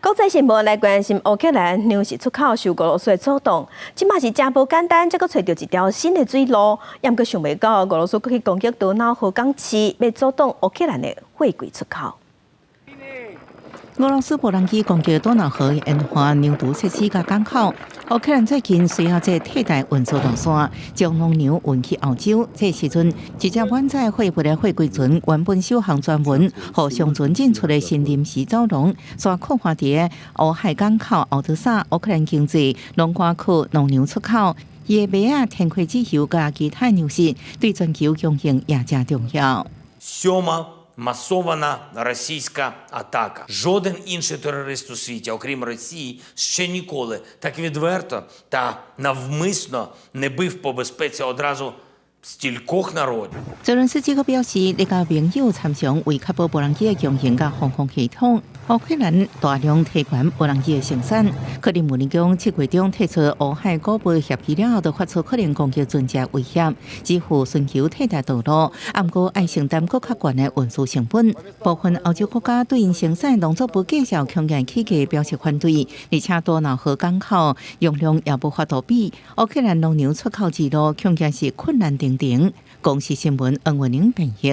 国际新闻来关心乌克兰粮食出口受俄罗斯阻挡，即嘛是真无简单，才阁找到一条新的水路。也毋过想袂到，俄罗斯阁去攻击多瑙河港市，要阻挡乌克兰的货柜出口。俄罗斯无人机攻击多瑙河沿岸牛犊设施甲港口。乌克兰最近需要这替代运输路线，将农牛运去欧洲。这时阵，一只满载货物的货柜船原本首航专门，互上船进出的新临时走廊，煞扩发伫乌海港口奥德萨。乌克兰经济农瓜区农牛出口，伊的麦啊、天葵籽油甲其他粮食，对全球供应也真重要。Масована російська атака. Жоден інший терорист у світі, окрім Росії, ще ніколи так відверто та навмисно не бив по безпеці одразу стількох народів. 泽伦斯基个表示，你甲盟友参详为确保无人机的供应甲航空系统。乌克兰大量提悬无人机的生产，克里姆林宫7月中提出乌海古堡协议了后，就发出可能攻击船只威胁，只付寻求替代道路，不过要承担更较悬的运输成本。部分欧洲国家对因生产农作物介绍强硬起价表示反对，而且多瑙河港口容量也无法度比。乌克兰农牛出口之路恐惊是困难重重。公视新闻恩文玲编译。